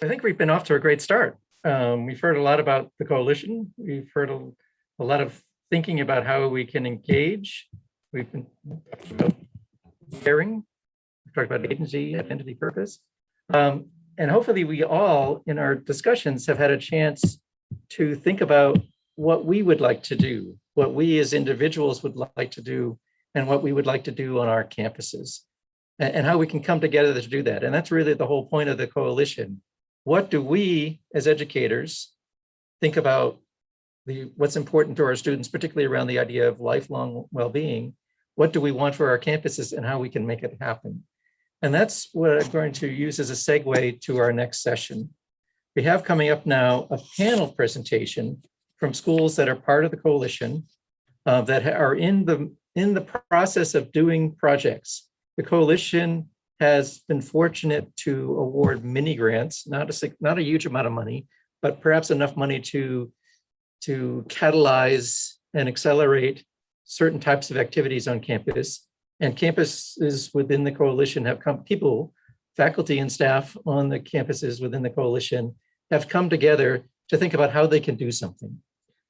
I think we've been off to a great start. We've heard a lot about the coalition. We've heard a lot of thinking about how we can engage. We've been talking about sharing. We've talked about agency, identity, purpose. And hopefully we all, in our discussions, have had a chance to think about what we would like to do, what we as individuals would like to do, and what we would like to do on our campuses, and how we can come together to do that. And that's really the whole point of the coalition. What do we as educators think about what's important to our students, particularly around the idea of lifelong well-being? What do we want for our campuses and how we can make it happen? And that's what I'm going to use as a segue to our next session. We have coming up now a panel presentation from schools that are part of the coalition that are in the process of doing projects. The coalition has been fortunate to award mini grants, not a huge amount of money, but perhaps enough money to catalyze and accelerate certain types of activities on campus. And campuses within the coalition have come, faculty and staff on the campuses within the coalition have come together to think about how they can do something.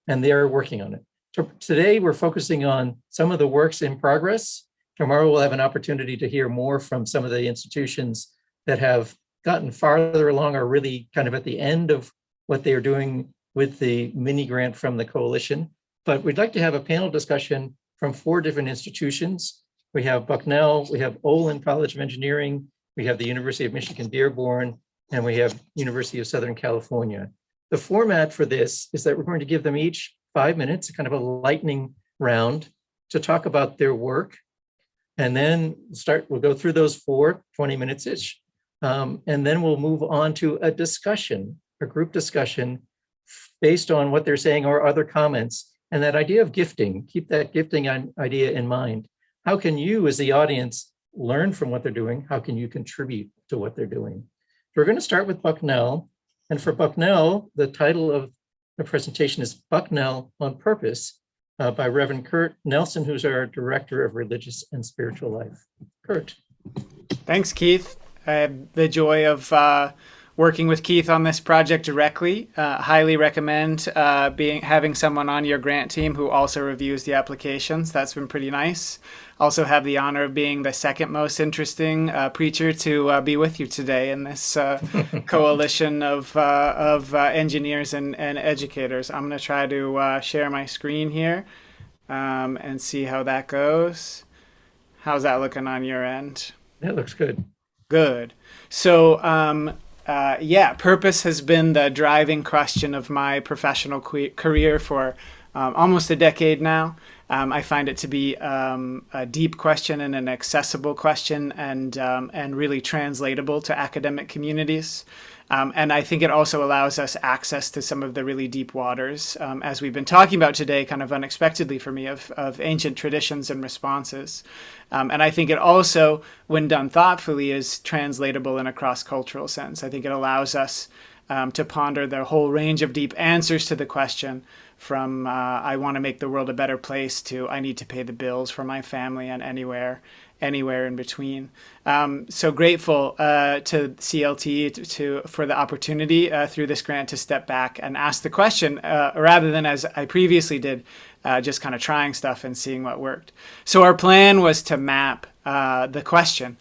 And they are working on it. So today we're focusing on some of the works in progress. Tomorrow we'll have an opportunity to hear more from some of the institutions that have gotten farther along or really kind of at the end of what they are doing with the mini grant from the coalition. But we'd like to have a panel discussion from 4 different institutions. We have Bucknell, we have Olin College of Engineering, we have the University of Michigan Dearborn, and we have University of Southern California. The format for this is that we're going to give them each 5 minutes, kind of a lightning round, to talk about their work. And then we'll go through those 20 minutes each. And then we'll move on to a discussion, a group discussion based on what they're saying or other comments. And that idea of gifting, keep that gifting idea in mind. How can you as the audience learn from what they're doing? How can you contribute to what they're doing? We're going to start with Bucknell. And for Bucknell, the title of the presentation is Bucknell on Purpose by Reverend Kurt Nelson, who's our Director of Religious and Spiritual Life. Kurt. Thanks, Keith. I had the joy of working with Keith on this project directly. Highly recommend having someone on your grant team who also reviews the applications. That's been pretty nice. Also have the honor of being the second most interesting preacher to be with you today in this coalition of engineers and educators. I'm going to try to share my screen here and see how that goes. How's that looking on your end? That looks good. Good. So, purpose has been the driving question of my professional career for almost a decade now. I find it to be a deep question and an accessible question and really translatable to academic communities. And I think it also allows us access to some of the really deep waters, as we've been talking about today, kind of unexpectedly for me, of ancient traditions and responses. And I think it also, when done thoughtfully, is translatable in a cross-cultural sense. I think it allows us to ponder the whole range of deep answers to the question, from I want to make the world a better place to I need to pay the bills for my family, and anywhere in between. So grateful to CLTE for the opportunity through this grant to step back and ask the question rather than, as I previously did, just kind of trying stuff and seeing what worked. So our plan was to map the question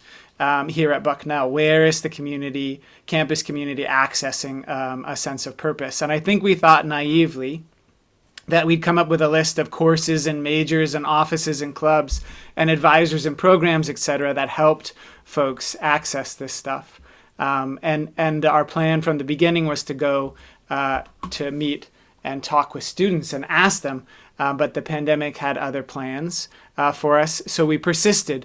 here at Bucknell. Where is the campus community accessing a sense of purpose? And I think we thought naively that we'd come up with a list of courses and majors and offices and clubs and advisors and programs, et cetera, that helped folks access this stuff. And our plan from the beginning was to go to meet and talk with students and ask them, but the pandemic had other plans for us. So we persisted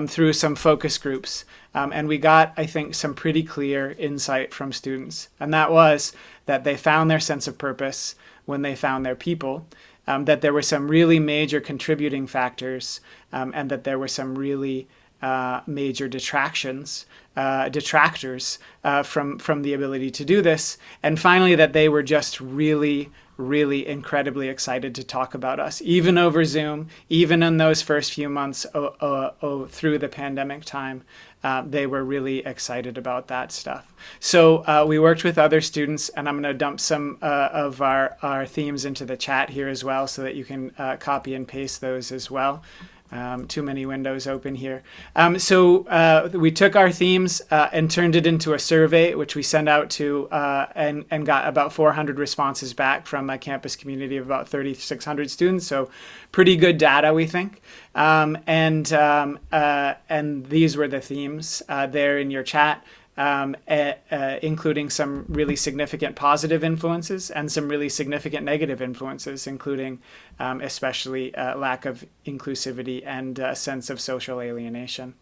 through some focus groups. And we got, I think, some pretty clear insight from students. And that was that they found their sense of purpose when they found their people, that there were some really major contributing factors, and that there were some really major detractors from the ability to do this. And finally, that they were just really really incredibly excited to talk about us, even over Zoom, even in those first few months through the pandemic time. They were really excited about that stuff. So we worked with other students, and I'm going to dump some of our themes into the chat here as well, so that you can copy and paste those as well. Too many windows open here. So we took our themes and turned it into a survey, which we sent out to and got about 400 responses back from a campus community of about 3,600 students. So pretty good data, we think. And these were the themes there in your chat. Including some really significant positive influences and some really significant negative influences, including especially lack of inclusivity and a sense of social alienation.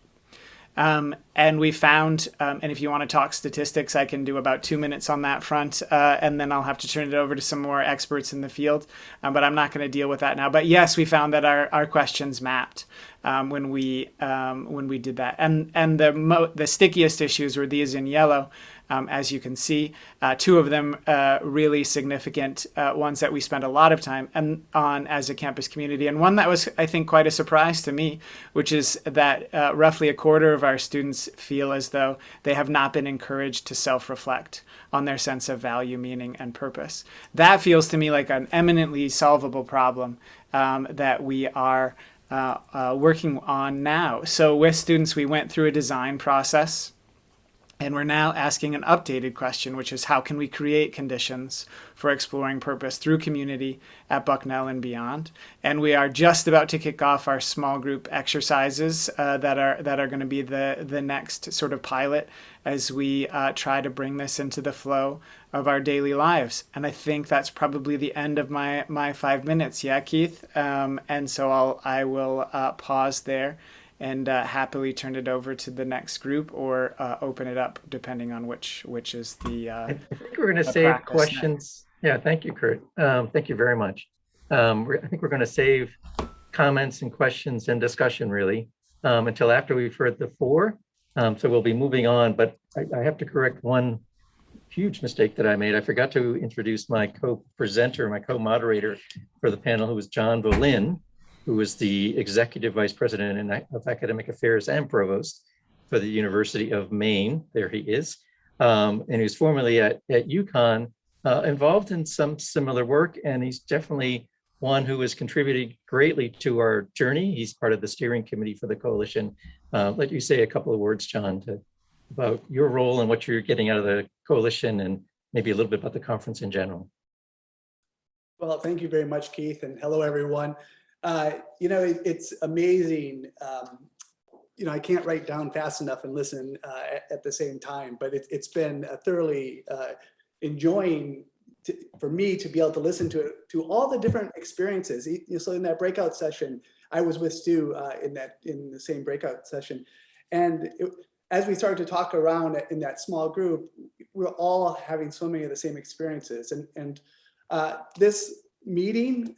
And we found, and if you want to talk statistics, I can do about 2 minutes on that front, and then I'll have to turn it over to some more experts in the field, but I'm not going to deal with that now. But yes, we found that our questions mapped when we did that, and the stickiest issues were these in yellow. As you can see, two of them really significant ones that we spent a lot of time on as a campus community, and one that was, I think, quite a surprise to me, which is that roughly a quarter of our students feel as though they have not been encouraged to self-reflect on their sense of value, meaning, and purpose. That feels to me like an eminently solvable problem that we are working on now. So with students, we went through a design process. And we're now asking an updated question, which is how can we create conditions for exploring purpose through community at Bucknell and beyond? And we are just about to kick off our small group exercises that are going to be the next sort of pilot as we try to bring this into the flow of our daily lives. And I think that's probably the end of my 5 minutes. Yeah, Keith? And so I will pause there and happily turn it over to the next group, or open it up depending on which is the I think we're going to save questions. Yeah, thank you, Kurt. Thank you very much. I think we're going to save comments and questions and discussion really until after we've heard the four. So we'll be moving on, but I have to correct one huge mistake that I made. I forgot to introduce my co-presenter, my co-moderator for the panel, who was John Bolin, who is the Executive Vice President of Academic Affairs and Provost for the University of Maine. There he is. And he was formerly at UConn, involved in some similar work, and he's definitely one who has contributed greatly to our journey. He's part of the steering committee for the coalition. Let you say a couple of words, John, about your role and what you're getting out of the coalition, and maybe a little bit about the conference in general. Well, thank you very much, Keith, and hello, everyone. It's amazing. I can't write down fast enough and listen at the same time, but it's been thoroughly enjoying for me to be able to listen to all the different experiences. So in that breakout session, I was with Stu in the same breakout session, and as we started to talk around in that small group, we're all having so many of the same experiences, and this meeting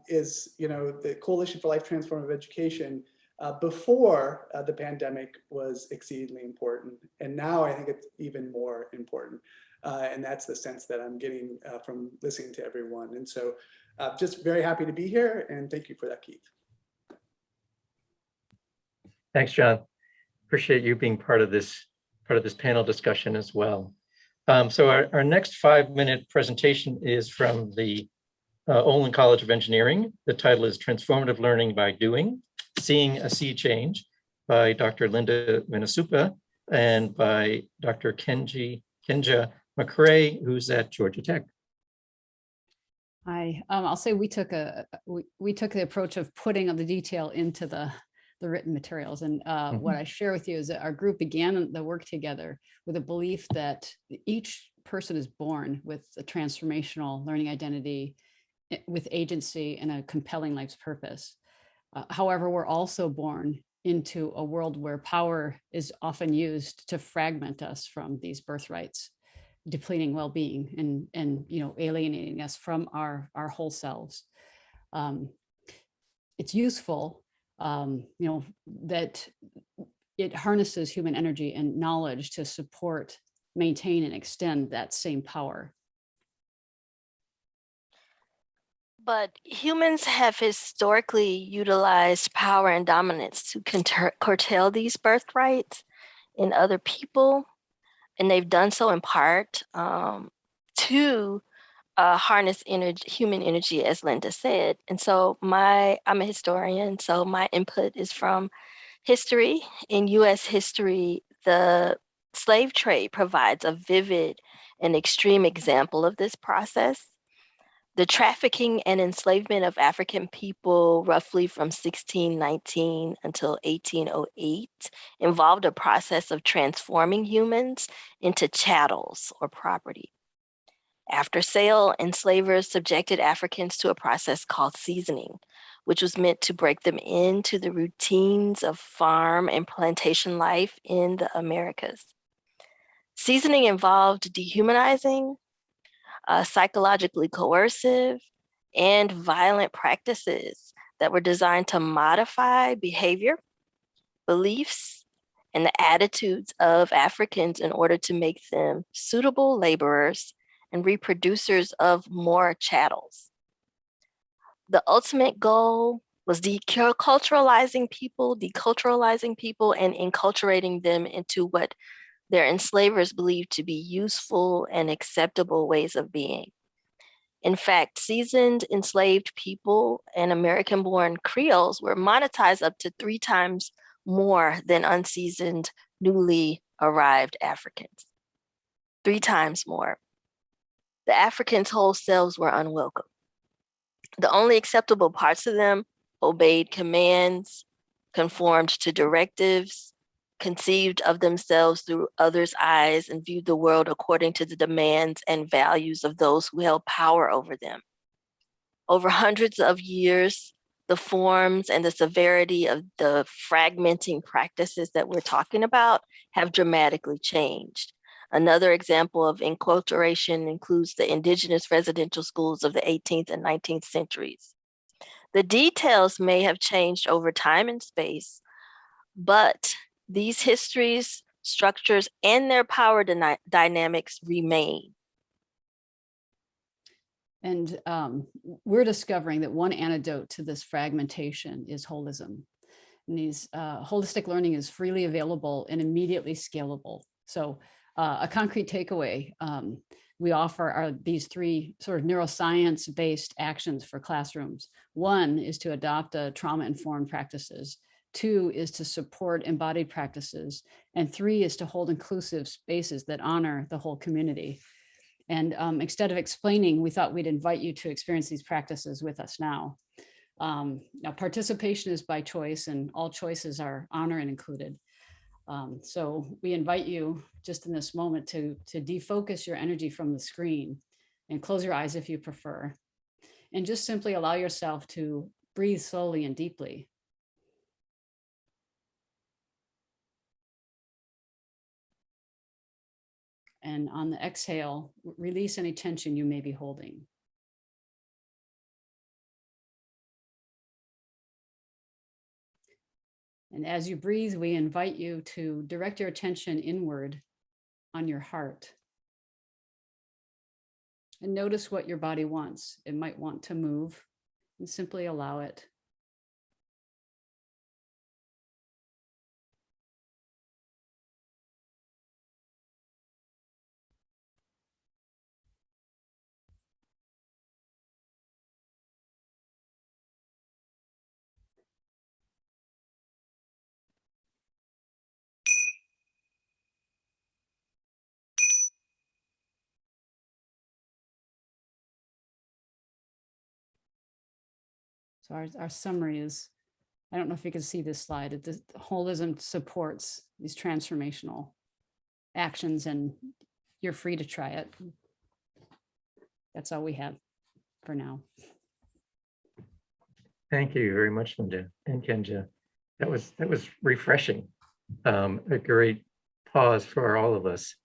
is, the Coalition for Life Transformative Education before the pandemic was exceedingly important. And now I think it's even more important. And that's the sense that I'm getting from listening to everyone. And so just very happy to be here, and thank you for that, Keith. Thanks, John. Appreciate you being part of this panel discussion as well. So our next 5-minute presentation is from the Olin College of Engineering. The title is Transformative Learning by Doing, Seeing a Sea Change, by Dr. Linda Minasupa and by Dr. Kenja McRae, who's at Georgia Tech. Hi, I'll say we took the approach of putting the detail into the written materials. And what I share with you is that our group began the work together with a belief that each person is born with a transformational learning identity, with agency and a compelling life's purpose. However, we're also born into a world where power is often used to fragment us from these birthrights, depleting well-being and alienating us from our whole selves. It's useful, that it harnesses human energy and knowledge to support, maintain, and extend that same power. But humans have historically utilized power and dominance to curtail these birthrights in other people. And they've done so in part to harness energy, human energy, as Linda said. And so I'm a historian, so my input is from history. In US history, the slave trade provides a vivid and extreme example of this process. The trafficking and enslavement of African people, roughly from 1619 until 1808, involved a process of transforming humans into chattels or property. After sale, enslavers subjected Africans to a process called seasoning, which was meant to break them into the routines of farm and plantation life in the Americas. Seasoning involved dehumanizing, psychologically coercive, and violent practices that were designed to modify behavior, beliefs, and the attitudes of Africans in order to make them suitable laborers and reproducers of more chattels. The ultimate goal was deculturalizing people, and enculturating them into what their enslavers believed to be useful and acceptable ways of being. In fact, seasoned enslaved people and American-born Creoles were monetized up to 3 times more than unseasoned, newly arrived Africans. 3 times more. The Africans' whole selves were unwelcome. The only acceptable parts of them obeyed commands, conformed to directives, conceived of themselves through others' eyes, and viewed the world according to the demands and values of those who held power over them. Over hundreds of years, the forms and the severity of the fragmenting practices that we're talking about have dramatically changed. Another example of enculturation includes the indigenous residential schools of the 18th and 19th centuries. The details may have changed over time and space, but these histories, structures, and their power dynamics remain. And we're discovering that one antidote to this fragmentation is holism. And holistic learning is freely available and immediately scalable. So a concrete takeaway we offer are these 3 sort of neuroscience-based actions for classrooms. 1 is to adopt trauma-informed practices. 2 is to support embodied practices. And 3 is to hold inclusive spaces that honor the whole community. And instead of explaining, we thought we'd invite you to experience these practices with us now. Now, participation is by choice, and all choices are honored and included. So we invite you just in this moment to defocus your energy from the screen and close your eyes if you prefer. And just simply allow yourself to breathe slowly and deeply. And on the exhale, release any tension you may be holding. And as you breathe, we invite you to direct your attention inward on your heart. And notice what your body wants. It might want to move, and simply allow it. So our summary is, I don't know if you can see this slide, the holism supports these transformational actions, and you're free to try it. That's all we have for now. Thank you very much, Linda and Kenja. That was refreshing. A great pause for all of us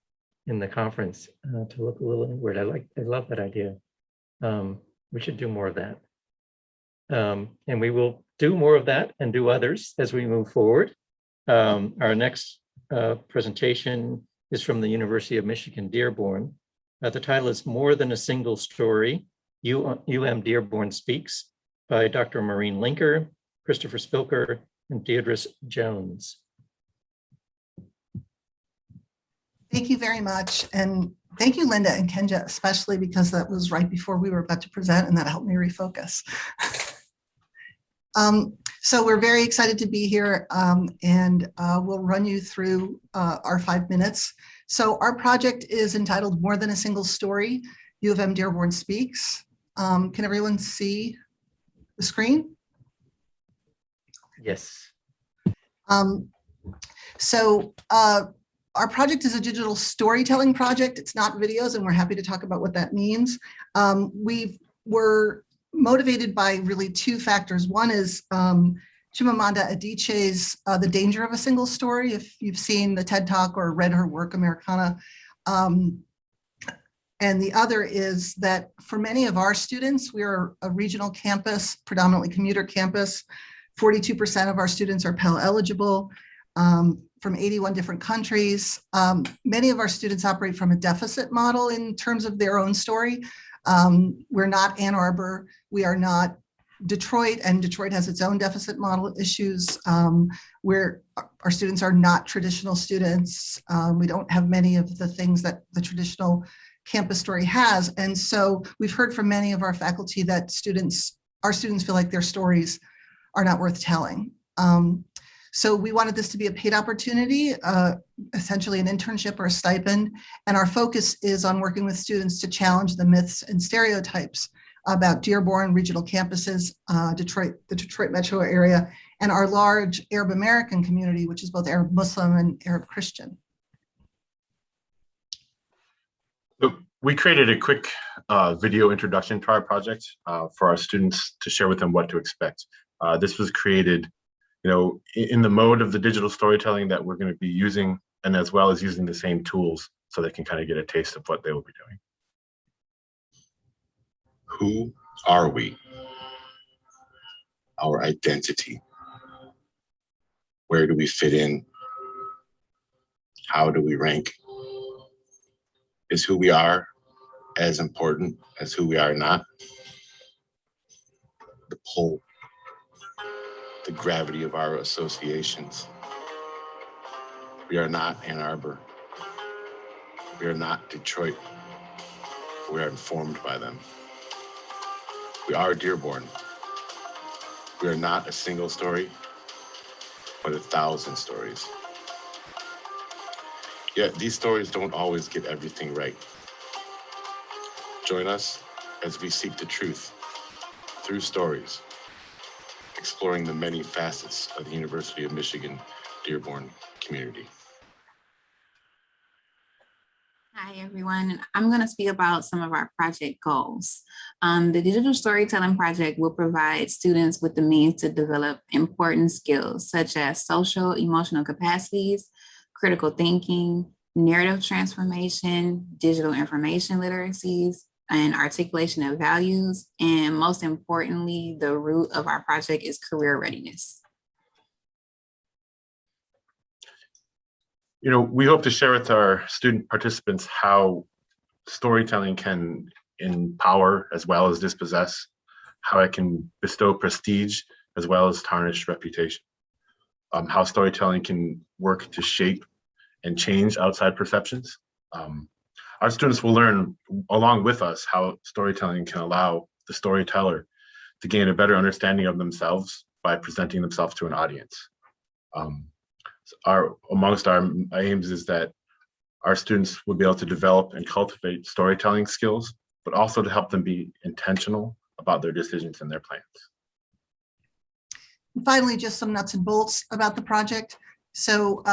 in the conference to look a little inward. I love that idea. We should do more of that. And we will do more of that and do others as we move forward. Our next presentation is from the University of Michigan, Dearborn. The title is More Than a Single Story, Dearborn Speaks by Dr. Maureen Linker, Christopher Spilker, and Deirdre Jones. Thank you very much. And thank you, Linda and Kenja, especially because that was right before we were about to present and that helped me refocus. So we're very excited to be here and we'll run you through our 5 minutes. So our project is entitled More Than a Single Story, U of M Dearborn Speaks. Can everyone see the screen? Yes. Our project is a digital storytelling project. It's not videos, and we're happy to talk about what that means. We were motivated by really 2 factors. One is Chimamanda Adichie's The Danger of a Single Story, if you've seen the TED Talk or read her work, Americana. And the other is that for many of our students, we are a regional campus, predominantly commuter campus. 42% of our students are Pell eligible. From 81 different countries. Many of our students operate from a deficit model in terms of their own story. We're not Ann Arbor, we are not Detroit, and Detroit has its own deficit model issues. Where our students are not traditional students. We don't have many of the things that the traditional campus story has. And so we've heard from many of our faculty that our students feel like their stories are not worth telling. So we wanted this to be a paid opportunity, essentially an internship or a stipend. And our focus is on working with students to challenge the myths and stereotypes about Dearborn, regional campuses, the Detroit metro area, and our large Arab American community, which is both Arab Muslim and Arab Christian. So we created a quick video introduction to our project for our students to share with them what to expect. This was created in the mode of the digital storytelling that we're going to be using, and as well as using the same tools so they can kind of get a taste of what they will be doing. Who are we? Our identity. Where do we fit in? How do we rank? Is who we are as important as who we are not? The pull, the gravity of our associations. We are not Ann Arbor. We are not Detroit. We are informed by them. We are Dearborn. We are not a single story, but 1,000 stories. Yet these stories don't always get everything right. Join us as we seek the truth through stories, exploring the many facets of the University of Michigan Dearborn community. Hi, everyone. I'm going to speak about some of our project goals. The Digital Storytelling Project will provide students with the means to develop important skills such as social, emotional capacities, critical thinking, narrative transformation, digital information literacies, and articulation of values. And most importantly, the root of our project is career readiness. We hope to share with our student participants how storytelling can empower as well as dispossess, how it can bestow prestige as well as tarnish reputation, how storytelling can work to shape and change outside perceptions. Our students will learn along with us how storytelling can allow the storyteller to gain a better understanding of themselves by presenting themselves to an audience. Amongst our aims is that our students will be able to develop and cultivate storytelling skills, but also to help them be intentional about their decisions and their plans. Finally, just some nuts and bolts about the project. So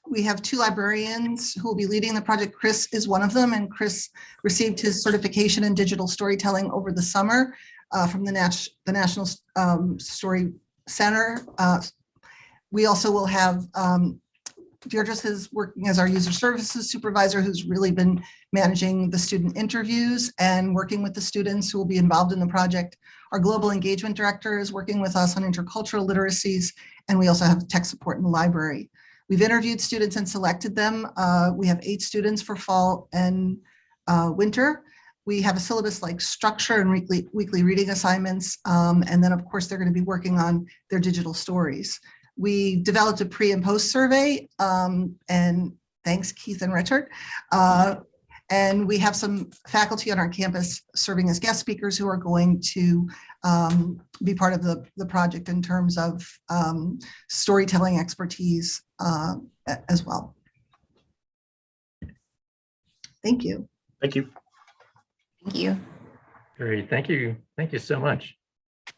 we have 2 librarians who will be leading the project. Chris is one of them, and Chris received his certification in digital storytelling over the summer from the National Story Center. We also will have Deirdre is working as our user services supervisor, who's really been managing the student interviews and working with the students who will be involved in the project. Our global engagement director is working with us on intercultural literacies, and we also have tech support in the library. We've interviewed students and selected them. We have 8 students for fall and winter. We have a syllabus like structure and weekly reading assignments. And then of course, they're going to be working on their digital stories. We developed a pre and post survey, and thanks Keith and Richard. And we have some faculty on our campus serving as guest speakers who are going to be part of the project in terms of storytelling expertise as well. Thank you. Thank you. Thank you. Great, thank you. Thank you so much.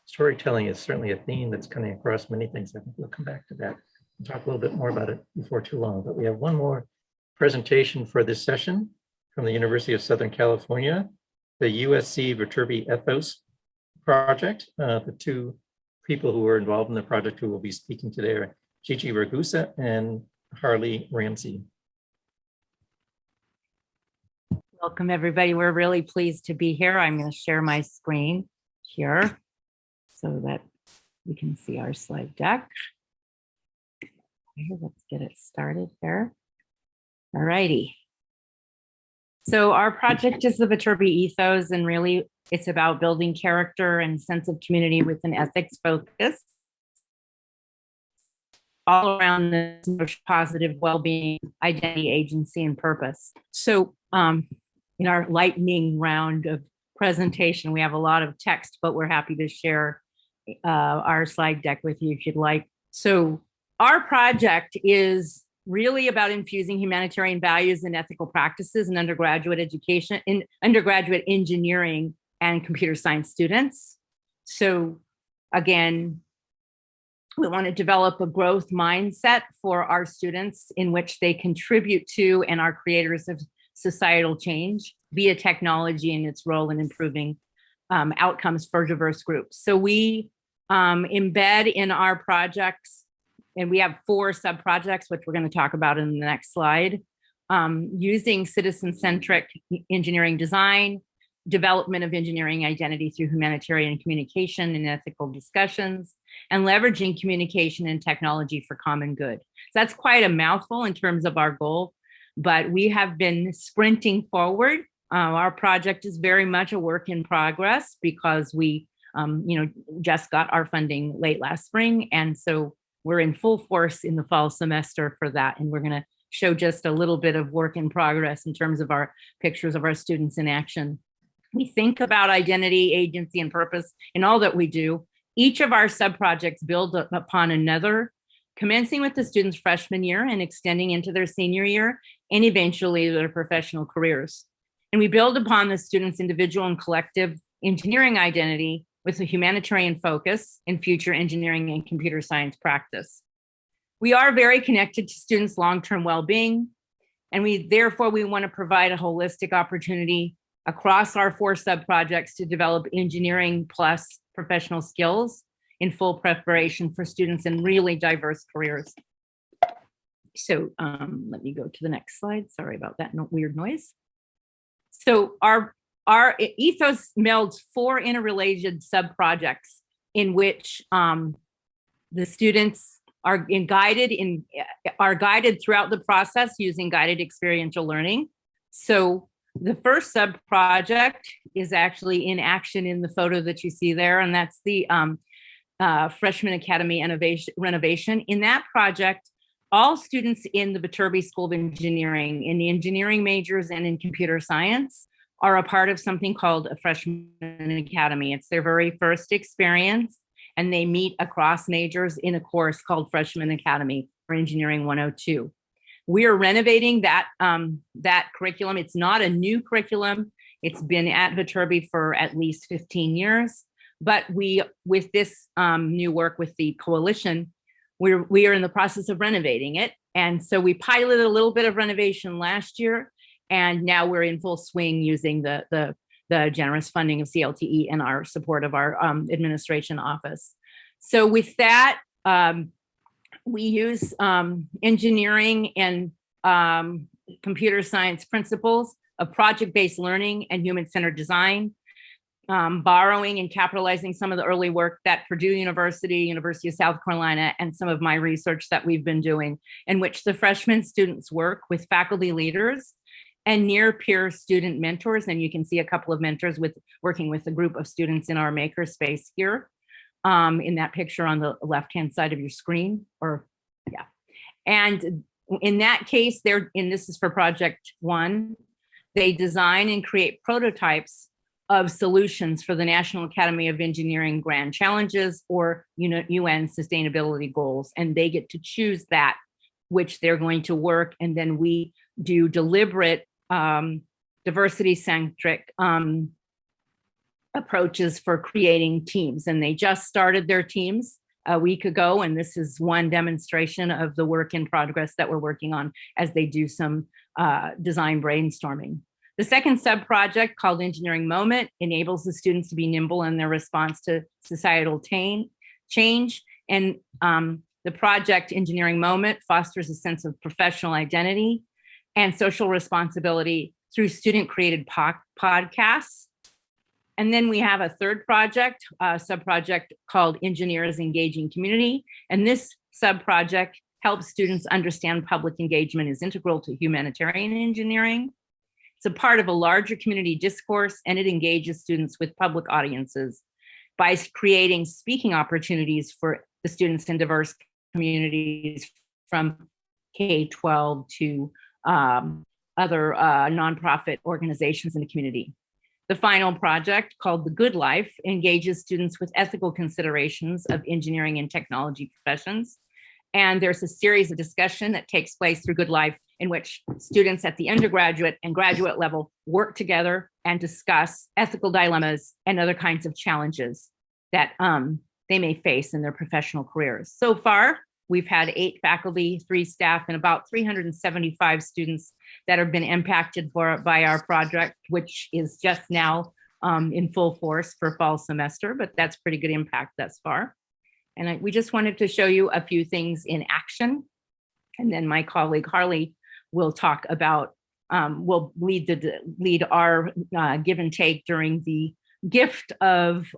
Storytelling is certainly a theme that's coming across many things. I think we'll come back to that and talk a little bit more about it before too long. But we have one more presentation for this session from the University of Southern California, the USC Viterbi Ethos project. The two people who were involved in the project who will be speaking today are Gigi Ragusa and Harley Ramsey. Welcome, everybody. We're really pleased to be here. I'm going to share my screen here so that we can see our slide deck. Okay, let's get it started here. All righty. So our project is the Viterbi Ethos, and really it's about building character and sense of community with an ethics focus all around this positive well-being, identity, agency, and purpose. So in our lightning round of presentation, we have a lot of text, but we're happy to share our slide deck with you if you'd like. So our project is really about infusing humanitarian values and ethical practices in undergraduate education, in undergraduate engineering and computer science students. So again, we want to develop a growth mindset for our students in which they contribute to and are creators of societal change via technology and its role in improving outcomes for diverse groups. So we embed in our projects, and we have 4 sub-projects, which we're going to talk about in the next slide, using citizen-centric engineering design, development of engineering identity through humanitarian communication and ethical discussions, and leveraging communication and technology for common good. So that's quite a mouthful in terms of our goal, but we have been sprinting forward. Our project is very much a work in progress because we just got our funding late last spring. And so we're in full force in the fall semester for that. And we're going to show just a little bit of work in progress in terms of our pictures of our students in action. We think about identity, agency, and purpose in all that we do. Each of our sub-projects build upon another, commencing with the students' freshman year and extending into their senior year and eventually their professional careers. And we build upon the students' individual and collective engineering identity with a humanitarian focus in future engineering and computer science practice. We are very connected to students' long-term well-being, and therefore we want to provide a holistic opportunity across our 4 sub-projects to develop engineering plus professional skills in full preparation for students in really diverse careers. So let me go to the next slide. Sorry about that weird noise. So our ethos melds 4 interrelated sub-projects in which the students are guided throughout the process using guided experiential learning. So the first sub-project is actually in action in the photo that you see there, and that's the Freshman Academy Renovation. In that project, all students in the Viterbi School of Engineering, in the engineering majors and in computer science, are a part of something called a Freshman Academy. It's their very first experience, and they meet across majors in a course called Freshman Academy for Engineering 102. We are renovating that curriculum. It's not a new curriculum. It's been at Viterbi for at least 15 years. But with this new work with the coalition, we are in the process of renovating it. And so we piloted a little bit of renovation last year, and now we're in full swing using the generous funding of CLTE and our support of our administration office. So with that, we use engineering and computer science principles of project-based learning and human-centered design, borrowing and capitalizing some of the early work that Purdue University, University of South Carolina, and some of my research that we've been doing, in which the freshman students work with faculty leaders and near peer student mentors. And you can see a couple of mentors working with a group of students in our makerspace here in that picture on the left-hand side of your screen, And in that case, this is for project 1, they design and create prototypes of solutions for the National Academy of Engineering Grand Challenges or UN Sustainability Goals. And they get to choose that which they're going to work. And then we do deliberate diversity-centric approaches for creating teams. And they just started their teams a week ago. And this is one demonstration of the work in progress that we're working on as they do some design brainstorming. The second sub-project, called Engineering Moment, enables the students to be nimble in their response to societal change. And the project Engineering Moment fosters a sense of professional identity and social responsibility through student-created podcasts. And then we have a third project, sub-project called Engineers Engaging Community. And this sub-project helps students understand public engagement is integral to humanitarian engineering. It's a part of a larger community discourse, and it engages students with public audiences by creating speaking opportunities for the students in diverse communities from K-12 to other nonprofit organizations in the community. The final project, called The Good Life, engages students with ethical considerations of engineering and technology professions. And there's a series of discussion that takes place through Good Life in which students at the undergraduate and graduate level work together and discuss ethical dilemmas and other kinds of challenges that they may face in their professional careers. So far, we've had 8 faculty, 3 staff, and about 375 students that have been impacted by our project, which is just now in full force for fall semester, but that's pretty good impact thus far. And we just wanted to show you a few things in action. And then my colleague Harley will talk about, will lead our give and take during the gift of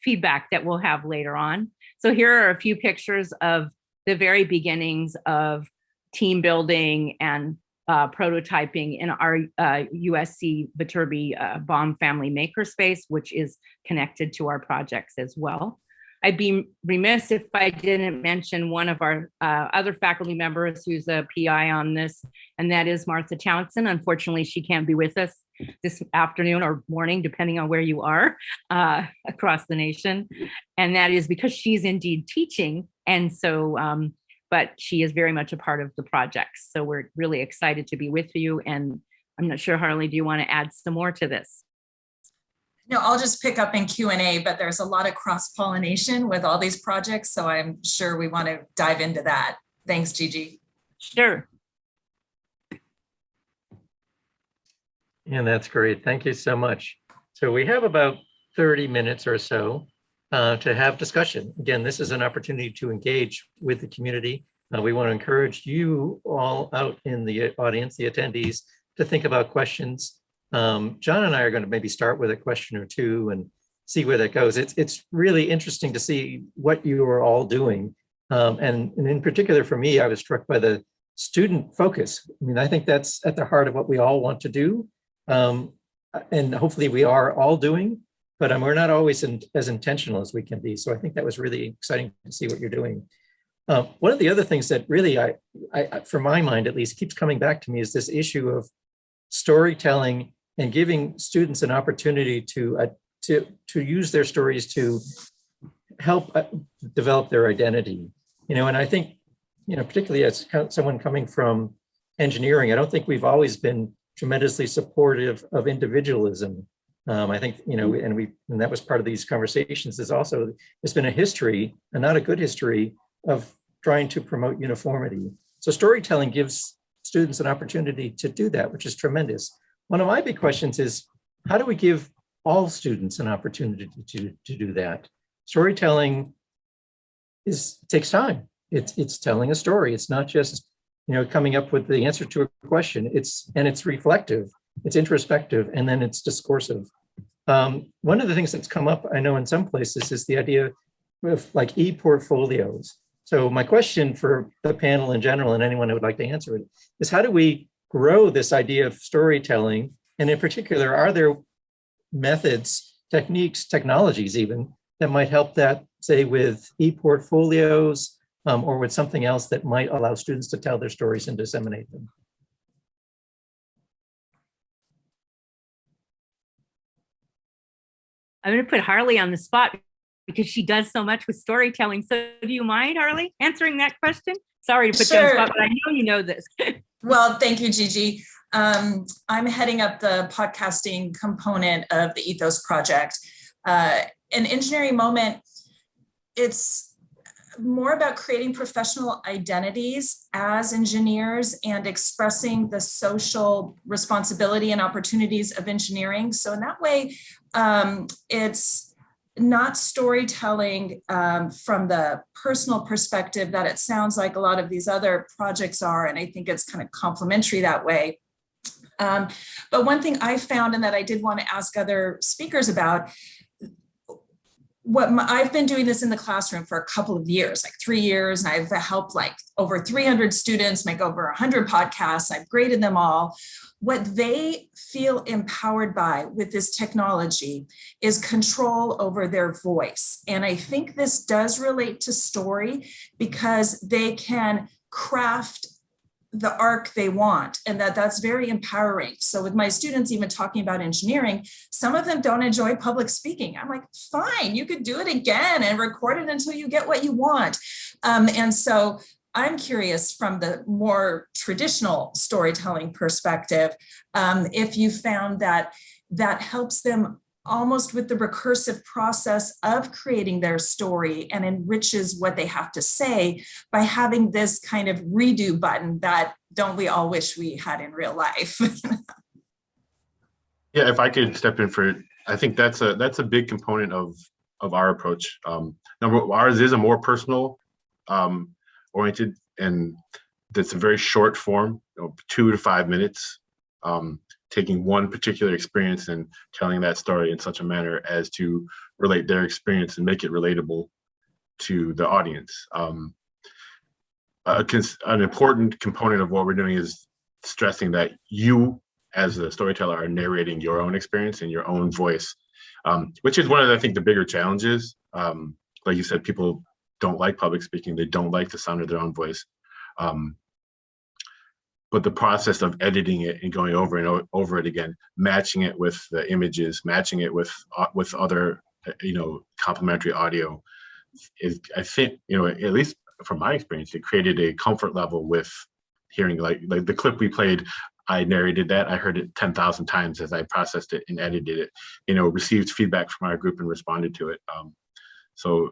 feedback that we'll have later on. So here are a few pictures of the very beginnings of team building and prototyping in our USC Viterbi Baum Family Makerspace, which is connected to our projects as well. I'd be remiss if I didn't mention one of our other faculty members who's a PI on this, and that is Martha Townsend. Unfortunately, she can't be with us this afternoon or morning, depending on where you are across the nation. And that is because she's indeed teaching. And so, but she is very much a part of the project. So we're really excited to be with you. And I'm not sure, Harley, do you want to add some more to this? No, I'll just pick up in Q&A, but there's a lot of cross-pollination with all these projects, so I'm sure we want to dive into that. Thanks, Gigi. Sure. And that's great. Thank you so much. So we have about 30 minutes or so to have discussion. Again, this is an opportunity to engage with the community. We want to encourage you all out in the audience, the attendees, to think about questions. John and I are going to maybe start with a question or two and see where that goes. It's really interesting to see what you are all doing. And in particular for me, I was struck by the student focus. I mean, I think that's at the heart of what we all want to do. And hopefully we are all doing, but we're not always as intentional as we can be. So I think that was really exciting to see what you're doing. One of the other things that really, I for my mind at least, keeps coming back to me is this issue of storytelling and giving students an opportunity to use their stories to help develop their identity. And I think, particularly as someone coming from engineering, I don't think we've always been tremendously supportive of individualism. I think, and that was part of these conversations, is also, there's been a history, and not a good history, of trying to promote uniformity. So storytelling gives students an opportunity to do that, which is tremendous. One of my big questions is, how do we give all students an opportunity to do that? Storytelling takes time. It's telling a story. It's not just coming up with the answer to a question. It's reflective, it's introspective, and then it's discursive. One of the things that's come up, I know in some places, is the idea of like e-portfolios. So my question for the panel in general, and anyone who would like to answer it, is how do we grow this idea of storytelling? And in particular, are there methods, techniques, technologies even that might help that, say, with e-portfolios or with something else that might allow students to tell their stories and disseminate them? I'm going to put Harley on the spot because she does so much with storytelling. So do you mind, Harley, answering that question? Sorry to put you on the spot, but I know you know this. Well, thank you, Gigi. I'm heading up the podcasting component of the Ethos Project. An engineering moment, it's more about creating professional identities as engineers and expressing the social responsibility and opportunities of engineering. So in that way, it's not storytelling from the personal perspective that it sounds like a lot of these other projects are. And I think it's kind of complementary that way. But one thing I found and that I did want to ask other speakers about, I've been doing this in the classroom for a couple of years, like 3 years, and I've helped like over 300 students make over 100 podcasts. I've graded them all. What they feel empowered by with this technology is control over their voice. And I think this does relate to story because they can craft the arc they want, and that's very empowering. So with my students even talking about engineering, some of them don't enjoy public speaking. I'm like, fine, you could do it again and record it until you get what you want. And so I'm curious from the more traditional storytelling perspective, if you found that helps them almost with the recursive process of creating their story and enriches what they have to say by having this kind of redo button that don't we all wish we had in real life? Yeah, if I could step in for it, I think that's a big component of our approach. Ours is a more personal oriented, and that's a very short form, 2 to 5 minutes. Taking one particular experience and telling that story in such a manner as to relate their experience and make it relatable to the audience. An important component of what we're doing is stressing that you, as a storyteller, are narrating your own experience in your own voice, which is one of, I think, the bigger challenges. Like you said, people don't like public speaking. They don't like the sound of their own voice. But the process of editing it and going over and over it again, matching it with the images, matching it with other, complementary audio, is, I think, at least from my experience, it created a comfort level with hearing, like the clip we played. I narrated that. I heard it 10,000 times as I processed it and edited it. Received feedback from our group and responded to it. So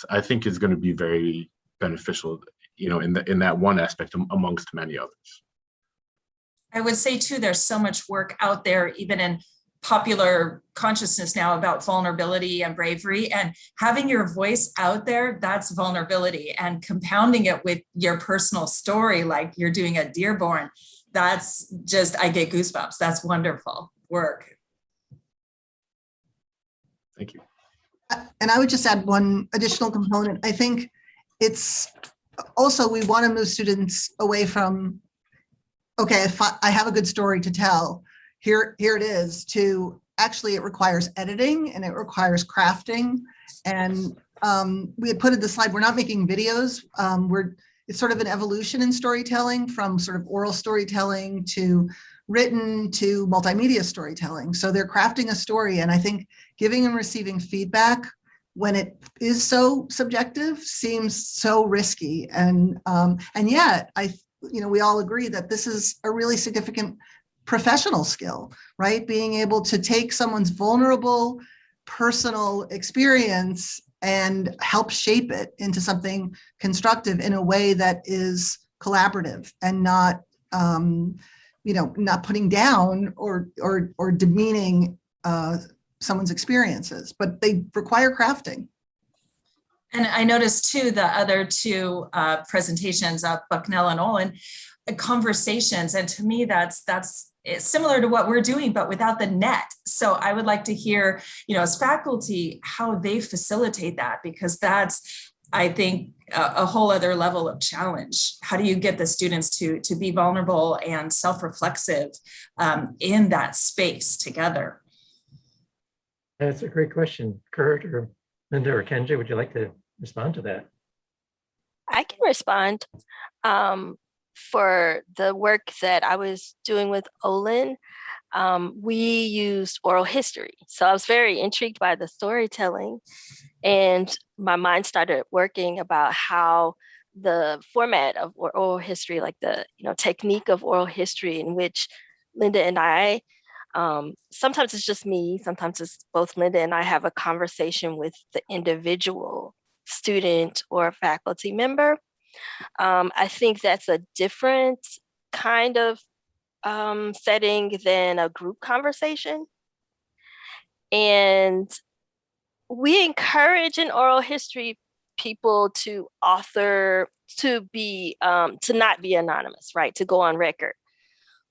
I think it's going to be very beneficial, in that one aspect amongst many others. I would say too, there's so much work out there, even in popular consciousness now, about vulnerability and bravery, and having your voice out there, that's vulnerability, and compounding it with your personal story, like you're doing at Dearborn, that's just, I get goosebumps. That's wonderful work. Thank you. And I would just add one additional component. I think it's also, we want to move students away from, okay, if I have a good story to tell, here it is, to actually it requires editing and it requires crafting. And we had put in the slide, we're not making videos. It's sort of an evolution in storytelling from sort of oral storytelling to written to multimedia storytelling. So they're crafting a story, and I think giving and receiving feedback when it is so subjective seems so risky. And yet we all agree that this is a really significant professional skill, right? Being able to take someone's vulnerable personal experience and help shape it into something constructive in a way that is collaborative and not, not putting down or demeaning someone's experiences, but they require crafting. And I noticed too, the other two presentations of Bucknell and Olin, conversations. And to me, that's similar to what we're doing, but without the net. So I would like to hear, as faculty, how they facilitate that, because that's I think, a whole other level of challenge. How do you get the students to be vulnerable and self-reflexive in that space together? That's a great question. Kurt or Linda or Kenji, would you like to respond to that? I can respond. For the work that I was doing with Olin, we used oral history. So I was very intrigued by the storytelling, and my mind started working about how the format of oral history, like the technique of oral history, in which Linda and I, sometimes it's just me, sometimes it's both Linda and I have a conversation with the individual student or faculty member. I think that's a different kind of setting than a group conversation. And we encourage in oral history people to author, to not be anonymous, right? To go on record.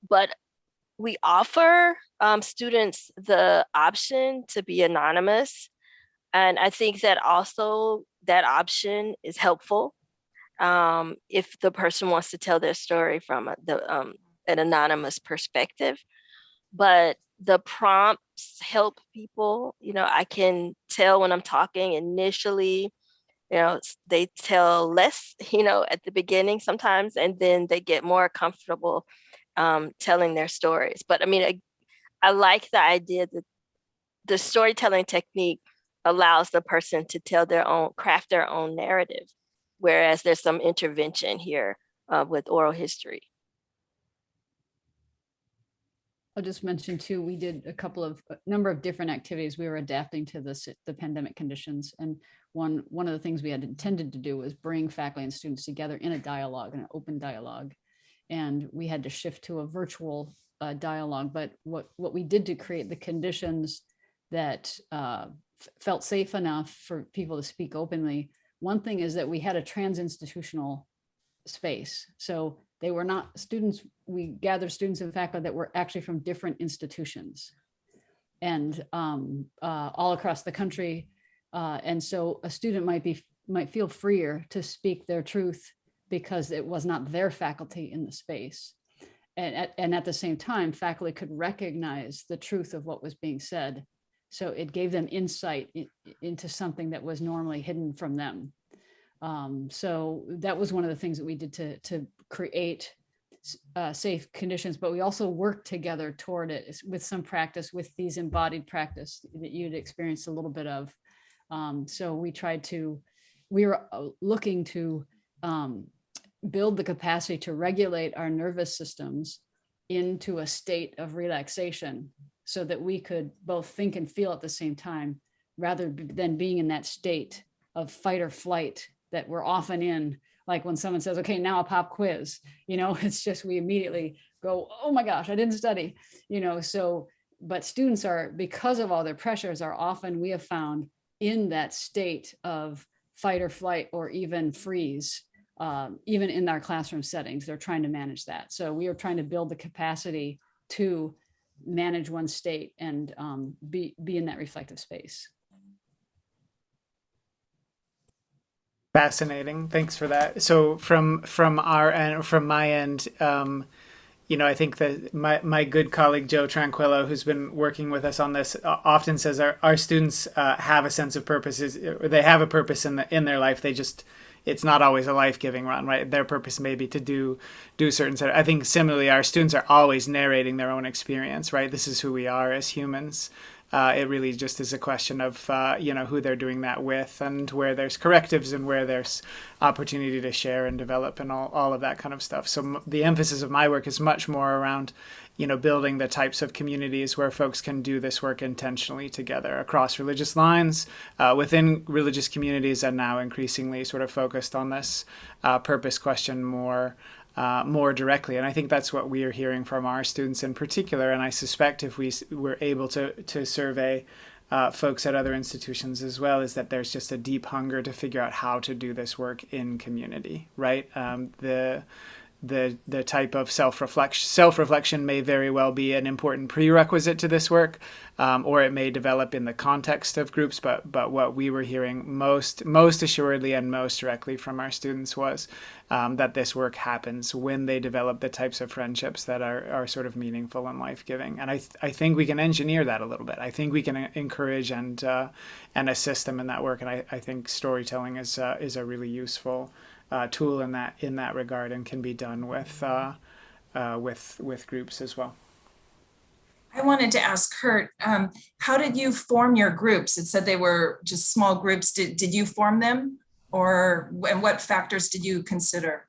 But we offer students the option to be anonymous. And I think that also that option is helpful if the person wants to tell their story from an anonymous perspective. But the prompts help people. I can tell when I'm talking initially, they tell less, at the beginning sometimes, and then they get more comfortable telling their stories. But I mean, I like the idea that the storytelling technique allows the person to craft their own narrative, whereas there's some intervention here with oral history. I'll just mention too, we did a number of different activities. We were adapting to the pandemic conditions. And one of the things we had intended to do was bring faculty and students together in a dialogue, an open dialogue. And we had to shift to a virtual dialogue. But what we did to create the conditions that felt safe enough for people to speak openly, one thing is that we had a trans-institutional space. So they were not students. We gathered students and faculty that were actually from different institutions and all across the country. And so a student might feel freer to speak their truth because it was not their faculty in the space. And at the same time, faculty could recognize the truth of what was being said. So it gave them insight into something that was normally hidden from them. So that was one of the things that we did to create safe conditions, but we also worked together toward it with some practice, with these embodied practice that you'd experienced a little bit of. So we were looking to build the capacity to regulate our nervous systems into a state of relaxation so that we could both think and feel at the same time, rather than being in that state of fight or flight that we're often in. Like when someone says, okay, now a pop quiz, it's just, we immediately go, oh my gosh, I didn't study, but students are, because of all their pressures, are often, we have found, in that state of fight or flight or even freeze, even in our classroom settings, they're trying to manage that. So we are trying to build the capacity to manage one's state and be in that reflective space. Fascinating. Thanks for that. So from our end, from my end, I think that my good colleague Joe Tranquillo, who's been working with us on this, often says our students have a sense of purpose. They have a purpose in their life. It's not always a life-giving run, right? Their purpose may be to do certain. I think similarly, our students are always narrating their own experience, right? This is who we are as humans. It really just is a question of, who they're doing that with, and where there's correctives and where there's opportunity to share and develop and all of that kind of stuff. So the emphasis of my work is much more around, building the types of communities where folks can do this work intentionally together across religious lines, within religious communities, and now increasingly sort of focused on this purpose question more directly. And I think that's what we are hearing from our students in particular. And I suspect if we were able to survey folks at other institutions as well, is that there's just a deep hunger to figure out how to do this work in community, right? the type of self-reflection may very well be an important prerequisite to this work, or it may develop in the context of groups. But what we were hearing most assuredly and most directly from our students was that this work happens when they develop the types of friendships that are sort of meaningful and life-giving. And I think we can engineer that a little bit. I think we can encourage and assist them in that work. And I think storytelling is a really useful tool in that regard, and can be done with groups as well. I wanted to ask Kurt, how did you form your groups? It said they were just small groups. Did you form them, and what factors did you consider?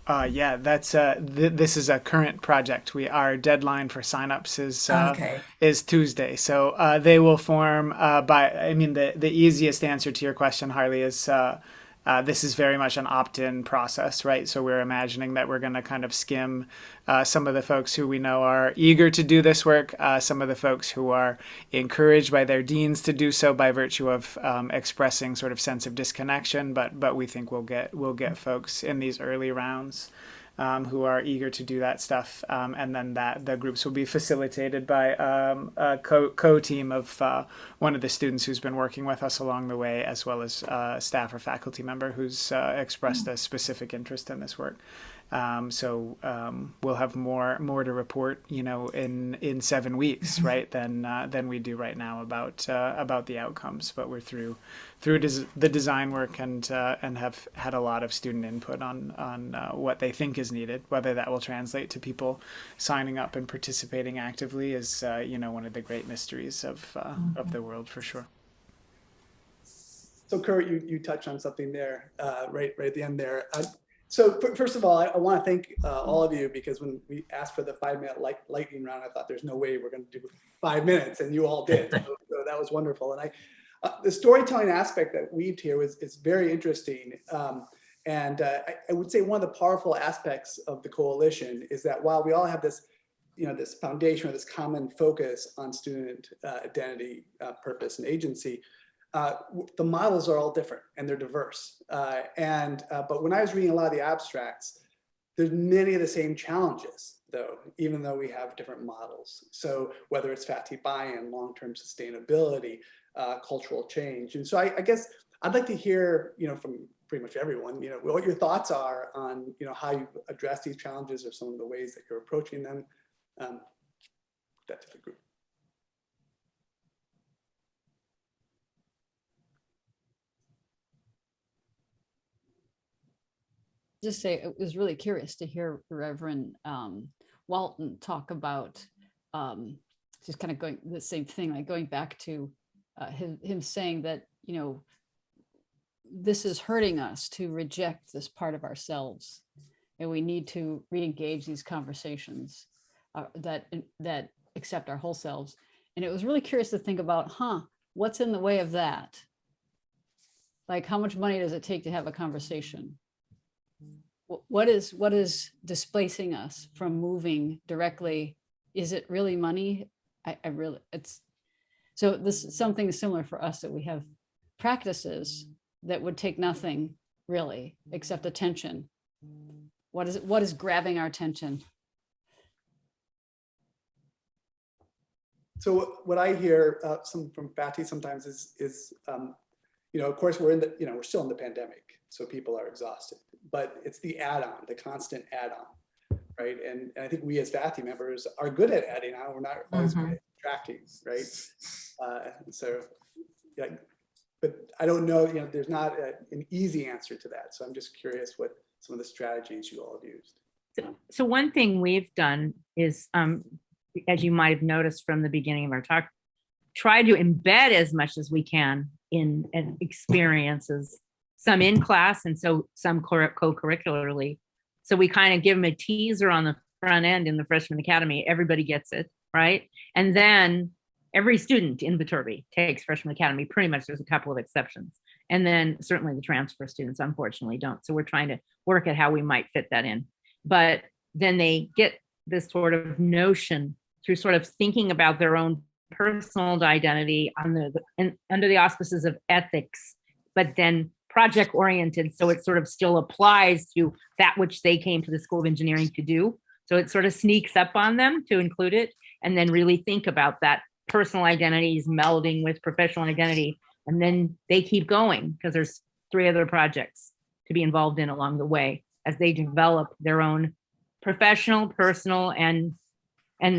Yeah, that's this is a current project. Our deadline for signups is Tuesday, so they will form the easiest answer to your question, Harley, is this is very much an opt-in process, right? So we're imagining that we're going to kind of skim some of the folks who we know are eager to do this work, some of the folks who are encouraged by their deans to do so by virtue of expressing sort of sense of disconnection. But we think we'll get folks in these early rounds who are eager to do that stuff, and then the groups will be facilitated by a co-team of one of the students who's been working with us along the way, as well as a staff or faculty member who's expressed a specific interest in this work. So we'll have more to report, in 7 weeks, right, than we do right now about the outcomes. But we're through the design work and have had a lot of student input on what they think is needed. Whether that will translate to people signing up and participating actively is one of the great mysteries of the world, for sure. So Kurt, you touched on something there, right at the end there. So first of all, I want to thank all of you, because when we asked for the 5-minute lightning round, I thought there's no way we're going to do 5 minutes, and you all did. So that was wonderful. And the storytelling aspect that weaved here is very interesting. And I would say one of the powerful aspects of the coalition is that while we all have this, this foundation or this common focus on student identity, purpose, and agency, the models are all different and they're diverse. But when I was reading a lot of the abstracts, there's many of the same challenges, though, even though we have different models. So whether it's faculty buy-in, long-term sustainability, cultural change. And so I guess I'd like to hear, from pretty much everyone, what your thoughts are on, how you address these challenges, or some of the ways that you're approaching them. That's the group. Just say I was really curious to hear Reverend Walton talk about just kind of going the same thing, like going back to him saying that, this is hurting us to reject this part of ourselves, and we need to re-engage these conversations that accept our whole selves. And it was really curious to think about, what's in the way of that? Like, how much money does it take to have a conversation? What is displacing us from moving directly? Is it really money? So this is something similar for us, that we have practices that would take nothing really except attention. What is grabbing our attention? So what I hear from faculty sometimes is of course we're still in the pandemic, so people are exhausted, but it's the add-on, the constant add-on, right? And I think we as faculty members are good at adding on. We're not always good at subtracting, right? So yeah, but I don't know, there's not an easy answer to that. So I'm just curious what some of the strategies you all have used. So one thing we've done is, as you might have noticed from the beginning of our talk, try to embed as much as we can in experiences, some in class and so some co-curricularly. So we kind of give them a teaser on the front end in the freshman academy. Everybody gets it, right? And then every student in Viterbi takes freshman academy, pretty much. There's a couple of exceptions. And then certainly the transfer students unfortunately don't. So we're trying to work at how we might fit that in. But then they get this sort of notion through sort of thinking about their own personal identity under the auspices of ethics, but then project oriented. So it sort of still applies to that which they came to the School of Engineering to do. So it sort of sneaks up on them to include it and then really think about that personal identities melding with professional identity. And then they keep going because there's 3 other projects to be involved in along the way as they develop their own professional, personal, and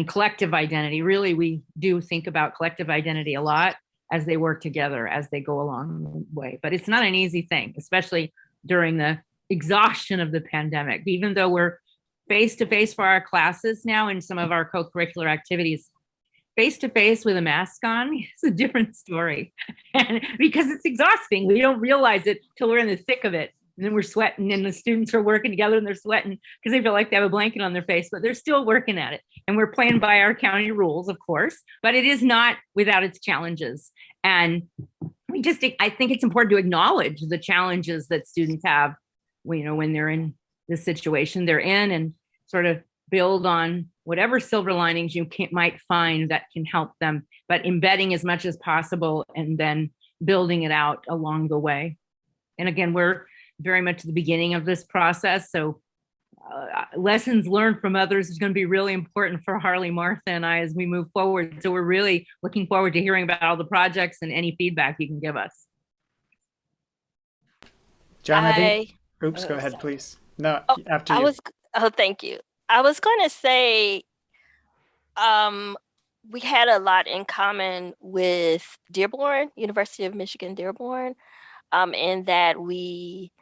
collective identity. Really, we do think about collective identity a lot as they work together, as they go along the way. But it's not an easy thing, especially during the exhaustion of the pandemic. Even though we're face-to-face for our classes now and some of our co-curricular activities, face-to-face with a mask on is a different story. And because it's exhausting, we don't realize it till we're in the thick of it. And then we're sweating and the students are working together and they're sweating because they feel like they have a blanket on their face, but they're still working at it. And we're playing by our county rules, of course, but it is not without its challenges. And I think it's important to acknowledge the challenges that students have, when they're in the situation they're in, and sort of build on whatever silver linings you might find that can help them, but embedding as much as possible and then building it out along the way. And again, we're very much at the beginning of this process. So lessons learned from others is going to be really important for Harley, Martha, and I as we move forward. So we're really looking forward to hearing about all the projects and any feedback you can give us. John, I think, I, oops, go ahead, please. No, oh, after I you. was, oh, thank you. I was going to say, we had a lot in common with Dearborn, University of Michigan, Dearborn, in that we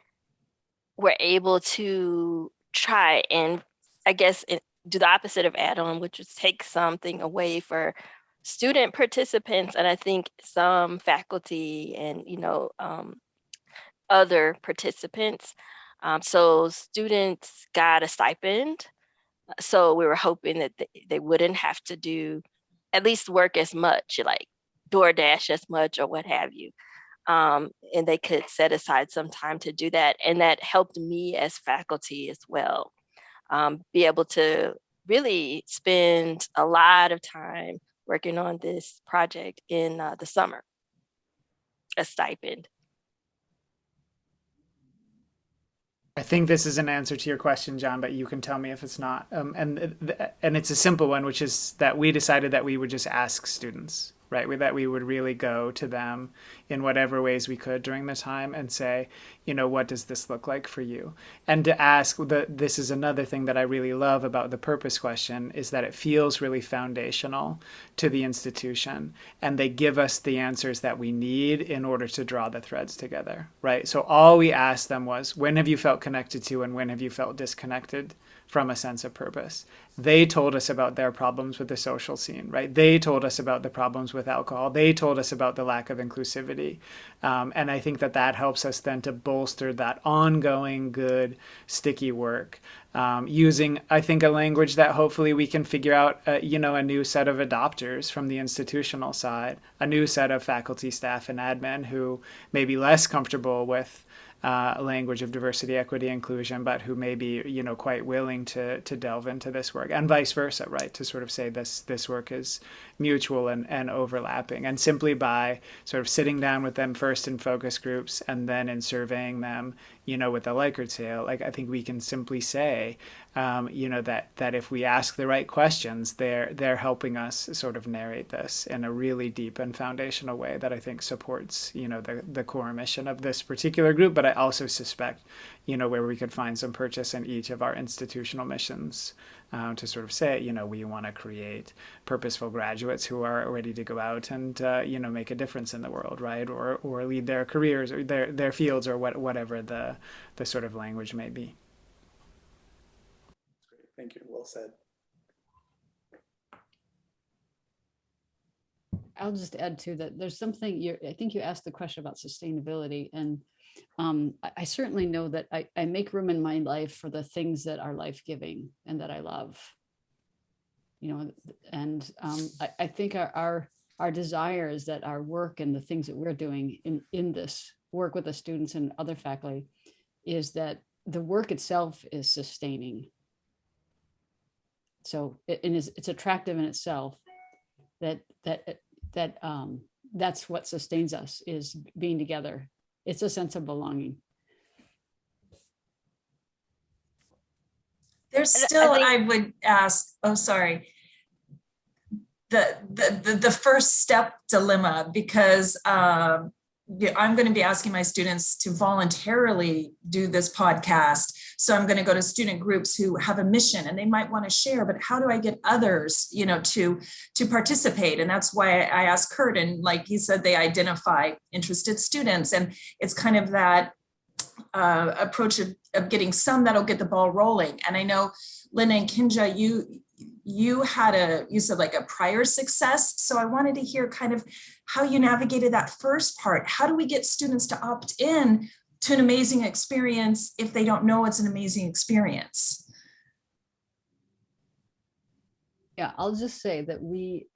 were able to try and, I guess, do the opposite of add-on, which is take something away for student participants, and I think some faculty and, other participants. So students got a stipend. So we were hoping that they wouldn't have to do, at least work as much, like DoorDash as much or what have you. And they could set aside some time to do that. And that helped me as faculty as well, be able to really spend a lot of time working on this project in the summer, a stipend. I think this is an answer to your question, John, but you can tell me if it's not. And it's a simple one, which is that we decided that we would just ask students, right? That we would really go to them in whatever ways we could during the time and say, what does this look like for you? And to ask, this is another thing that I really love about the purpose question, is that it feels really foundational to the institution. And they give us the answers that we need in order to draw the threads together, right? So all we asked them was, when have you felt connected to and when have you felt disconnected from a sense of purpose? They told us about their problems with the social scene, right? They told us about the problems with alcohol. They told us about the lack of inclusivity. And I think that helps us then to bolster that ongoing, good, sticky work, using, I think, a language that hopefully we can figure out, a new set of adopters from the institutional side, a new set of faculty, staff, and admin who may be less comfortable with language of diversity, equity, inclusion, but who may be, quite willing to delve into this work, and vice versa, right? To sort of say this work is mutual and overlapping. And simply by sort of sitting down with them first in focus groups and then in surveying them, with the Likert scale, I think we can simply say, that if we ask the right questions, they're helping us sort of narrate this in a really deep and foundational way that I think supports, the core mission of this particular group. But I also suspect, where we could find some purchase in each of our institutional missions, to sort of say, we want to create purposeful graduates who are ready to go out and, make a difference in the world, right? Or lead their careers or their fields or whatever the sort of language may be. Thank you. Well said. I'll just add to that. There's something I think you asked the question about sustainability, and I certainly know that I make room in my life for the things that are life-giving and that I love. And I think our desire is that our work and the things that we're doing in this work with the students and other faculty is that the work itself is sustaining. So it's attractive in itself. That's what sustains us, is being together it's a sense of belonging. There's And I still, think- I would ask, oh, sorry. The first step dilemma, because yeah, I'm going to be asking my students to voluntarily do this podcast. So I'm going to go to student groups who have a mission and they might want to share, but how do I get others, to participate? And that's why I asked Kurt, and like he said, they identify interested students, and it's kind of that approach of getting some that'll get the ball rolling. And I know, Linda and Kinja, you said like a prior success. So I wanted to hear kind of how you navigated that first part. How do we get students to opt in to an amazing experience if they don't know it's an amazing experience? Yeah, I'll just say that we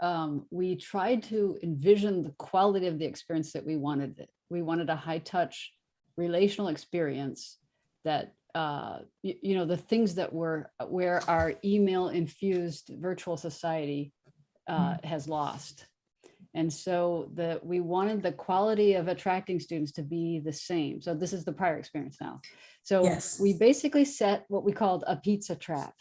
tried to envision the quality of the experience that we wanted. We wanted a high touch relational experience that the things that were where our email infused virtual society has lost. And so we wanted the quality of attracting students to be the same. So this is the prior experience now. So Yes. we basically set what we called a pizza trap.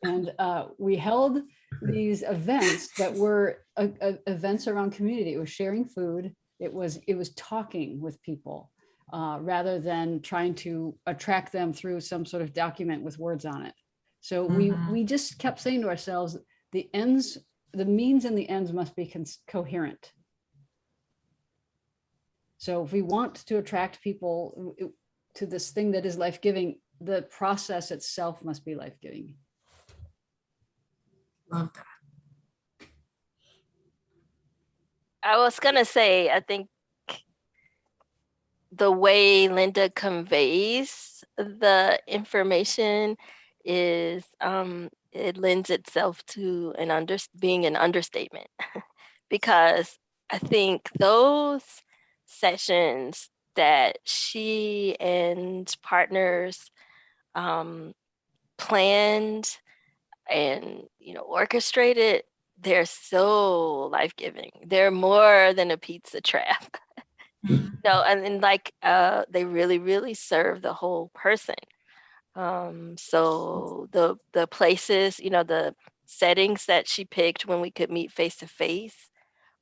And we held these events that were events around community. It was sharing food. It was talking with people rather than trying to attract them through some sort of document with words on it. So we just kept saying to ourselves, the means and the ends must be coherent. So if we want to attract people to this thing that is life-giving, the process itself must be life-giving. Love that. I was gonna say, I think the way Linda conveys the information is it lends itself to being an understatement because I think those sessions that she and partners planned and orchestrated, they're so life-giving. They're more than a pizza trap. No, and like they really, really serve the whole person. So the places, the settings that she picked when we could meet face to face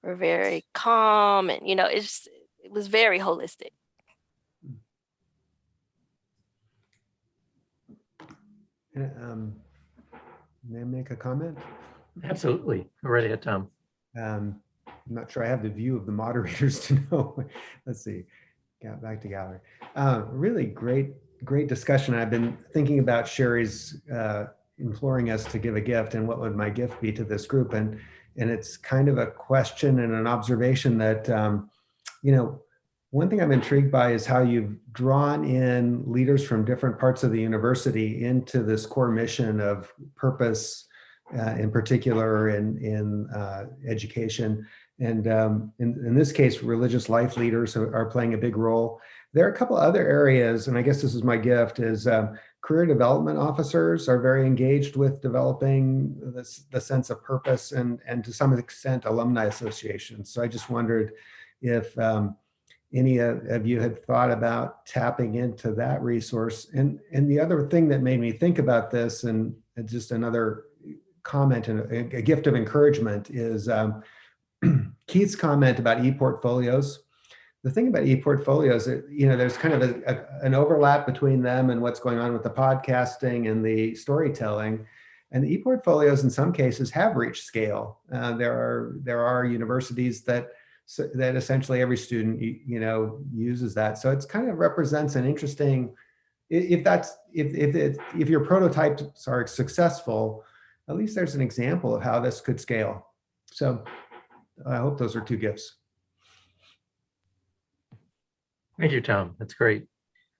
were very calm, and it was very holistic. May I make a comment? Absolutely. Go right ahead, Tom. I'm not sure I have the view of the moderators to know. Let's see. Back to gallery. Really great discussion. I've been thinking about Sherry's imploring us to give a gift, and what would my gift be to this group? And it's kind of a question and an observation that, one thing I'm intrigued by is how you've drawn in leaders from different parts of the university into this core mission of purpose, in particular in education. And in this case, religious life leaders are playing a big role. There are a couple other areas, and I guess this is my gift, is career development officers are very engaged with developing the sense of purpose, and to some extent alumni associations. So I just wondered if any of you had thought about tapping into that resource. And the other thing that made me think about this, and just another comment and a gift of encouragement, is Keith's comment about e-portfolios. The thing about e-portfolios, there's kind of an overlap between them and what's going on with the podcasting and the storytelling. And the e-portfolios in some cases have reached scale. There are universities that essentially every student uses that. So it's kind of represents an interesting, if your prototypes are successful, at least there's an example of how this could scale. So I hope those are two gifts. Thank you, Tom. That's great.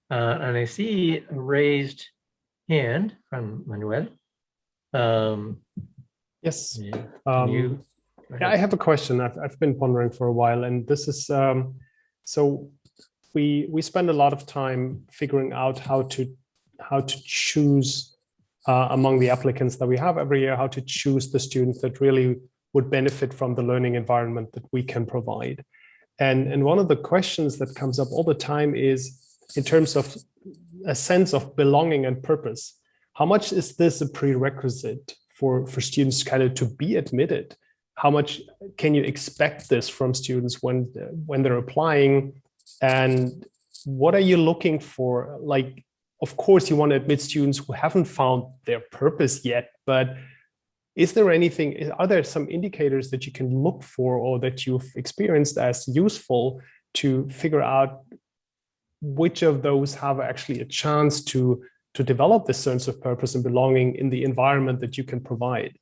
And I see a raised hand from Manuel. Yes. Yeah, I have a question I've been pondering for a while, and this is so we spend a lot of time figuring out how to choose among the applicants that we have every year, how to choose the students that really would benefit from the learning environment that we can provide. And one of the questions that comes up all the time is in terms of a sense of belonging and purpose. How much is this a prerequisite for students kind of to be admitted? How much can you expect this from students when they're applying? And what are you looking for? Like, of course, you want to admit students who haven't found their purpose yet, but is there anything, are there some indicators that you can look for or that you've experienced as useful to figure out which of those have actually a chance to develop this sense of purpose and belonging in the environment that you can provide?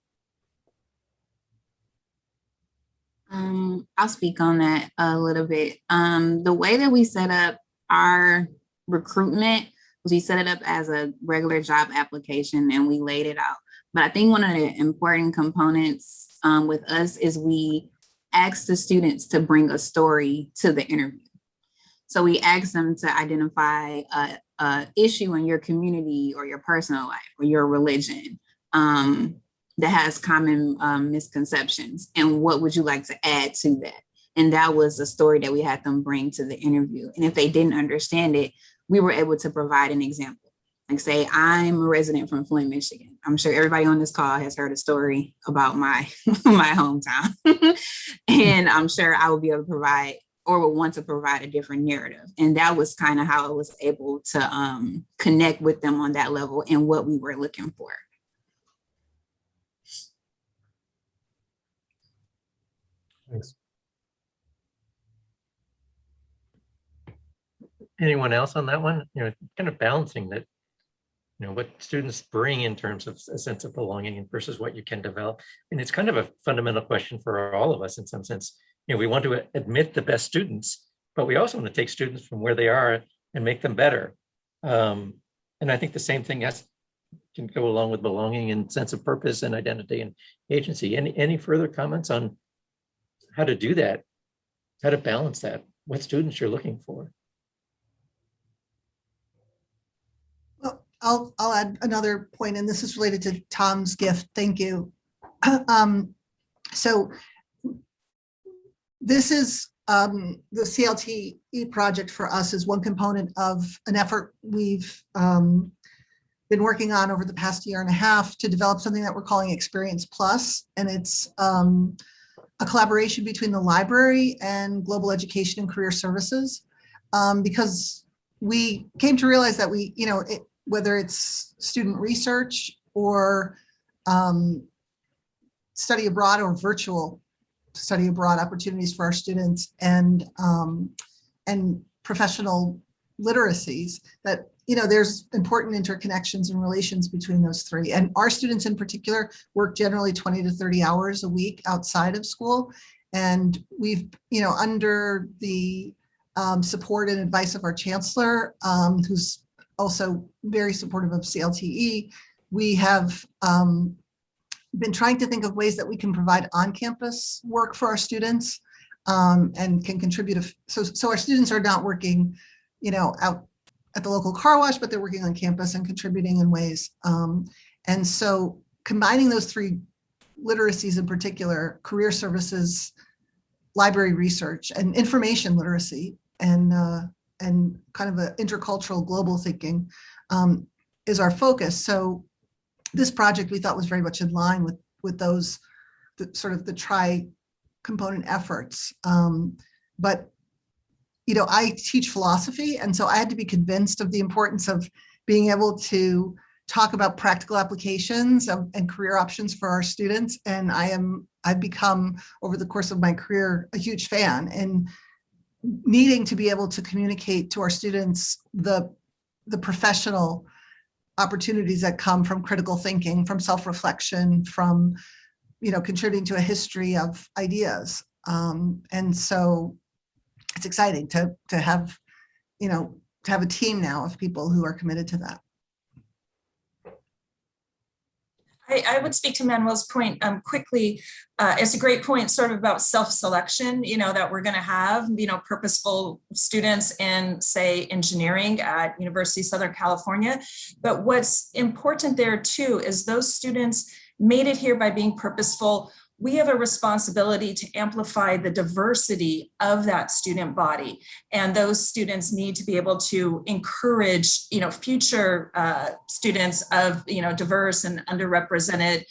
I'll speak on that a little bit. The way that we set up our recruitment was we set it up as a regular job application and we laid it out. But I think one of the important components with us is we ask the students to bring a story to the interview. So we ask them to identify a issue in your community or your personal life or your religion that has common misconceptions, and what would you like to add to that? And that was a story that we had them bring to the interview. And if they didn't understand it, we were able to provide an example. Like say, I'm a resident from Flint, Michigan. I'm sure everybody on this call has heard a story about my hometown. And I'm sure I will be able to provide or would want to provide a different narrative. And that was kind of how I was able to connect with them on that level and what we were looking for. Thanks. Anyone else on that one? You know, kind of balancing that, you know, what students bring in terms of a sense of belonging versus what you can develop. And it's kind of a fundamental question for all of us in some sense. You know, we want to admit the best students, but we also want to take students from where they are and make them better. And I think the same thing can go along with belonging and sense of purpose and identity and agency. Any further comments on how to do that, how to balance that, what students you're looking for? Well, I'll add another point, and this is related to Tom's gift. Thank you. So this is the CLTE project for us is one component of an effort we've been working on over the past year and a half to develop something that we're calling Experience Plus. And it's a collaboration between the library and Global Education and Career Services, because we came to realize that we, you know, whether it's student research or study abroad or virtual study abroad opportunities for our students and professional literacies, that, you know, there's important interconnections and relations between those three. And our students in particular work generally 20 to 30 hours a week outside of school. And we've, you know, under the support and advice of our chancellor, who's also very supportive of CLTE, we have been trying to think of ways that we can provide on-campus work for our students and can contribute. So our students are not working, you know, out at the local car wash, but they're working on campus and contributing in ways. And so combining those three literacies in particular, career services, library research, and information literacy, and kind of an intercultural global thinking is our focus. So this project we thought was very much in line with those sort of the tri-component efforts. But you know, I teach philosophy, and so I had to be convinced of the importance of being able to talk about practical applications and career options for our students. And I've become, over the course of my career, a huge fan, and needing to be able to communicate to our students the professional opportunities that come from critical thinking, from self-reflection, from, you know, contributing to a history of ideas. And so it's exciting to have, you know, to have a team now of people who are committed to that. I would speak to Manuel's point quickly. It's a great point sort of about self-selection, you know, that we're going to have, you know, purposeful students in, say, engineering at University of Southern California. But what's important there too is those students made it here by being purposeful we have a responsibility to amplify the diversity of that student body. And those students need to be able to encourage, future students of, diverse and underrepresented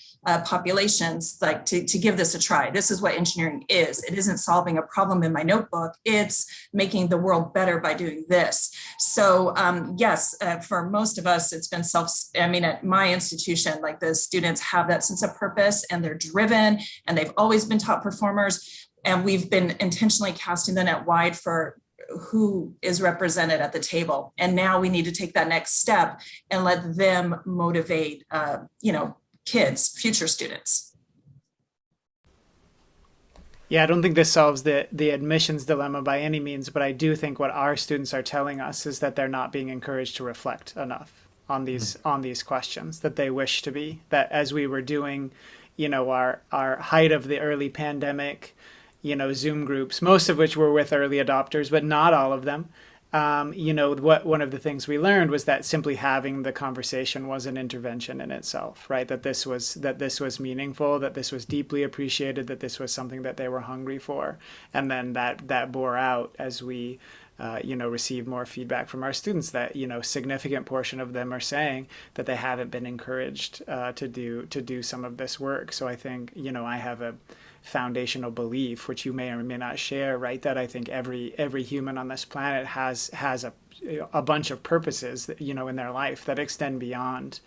populations, like to give this a try. This is what engineering is. It isn't solving a problem in my notebook. It's making the world better by doing this. So yes, for most of us, it's been at my institution, like the students have that sense of purpose and they're driven and they've always been top performers. And we've been intentionally casting the net wide for who is represented at the table. And now we need to take that next step and let them motivate, kids, future students. Yeah, I don't think this solves the admissions dilemma by any means, but I do think what our students are telling us is that they're not being encouraged to reflect enough on these questions, that they wish to be. That as we were doing, our height of the early pandemic, Zoom groups, most of which were with early adopters, but not all of them. One of the things we learned was that simply having the conversation was an intervention in itself, right? That this was meaningful, that this was deeply appreciated, that this was something that they were hungry for. And then that bore out as we, received more feedback from our students that, significant portion of them are saying that they haven't been encouraged to do some of this work. So I think, I have a foundational belief, which you may or may not share, right? That I think every human on this planet has a bunch of purposes that, in their life that extend beyond,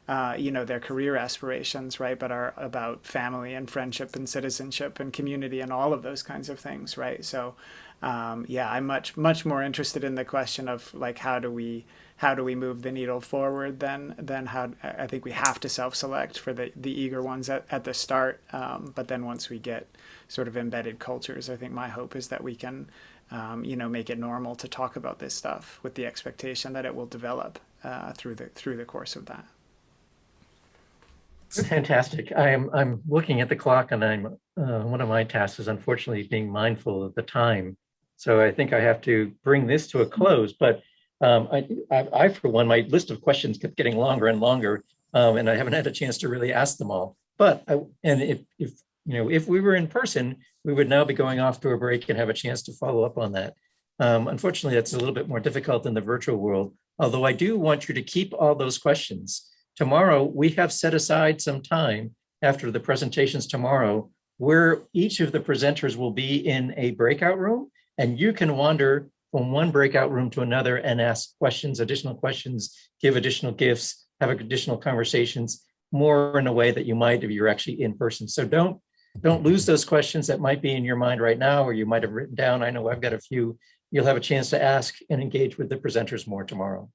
their career aspirations, right? But are about family and friendship and citizenship and community and all of those kinds of things, right? So, I'm much more interested in the question of like how do we move the needle forward than how I think we have to self-select for the eager ones at the start. But then once we get sort of embedded cultures, I think my hope is that we can, make it normal to talk about this stuff with the expectation that it will develop through the course of that. Fantastic. I'm looking at the clock, and I'm one of my tasks is unfortunately being mindful of the time. So I think I have to bring this to a close. But I for one, my list of questions kept getting longer and longer, and I haven't had a chance to really ask them all. But if we were in person, we would now be going off to a break and have a chance to follow up on that. Unfortunately, that's a little bit more difficult in the virtual world. Although I do want you to keep all those questions. Tomorrow, we have set aside some time after the presentations tomorrow, where each of the presenters will be in a breakout room, and you can wander from one breakout room to another and ask additional questions, give additional gifts, have additional conversations, more in a way that you might if you're actually in person. So don't lose those questions that might be in your mind right now, or you might have written down. I know I've got a few. You'll have a chance to ask and engage with the presenters more tomorrow.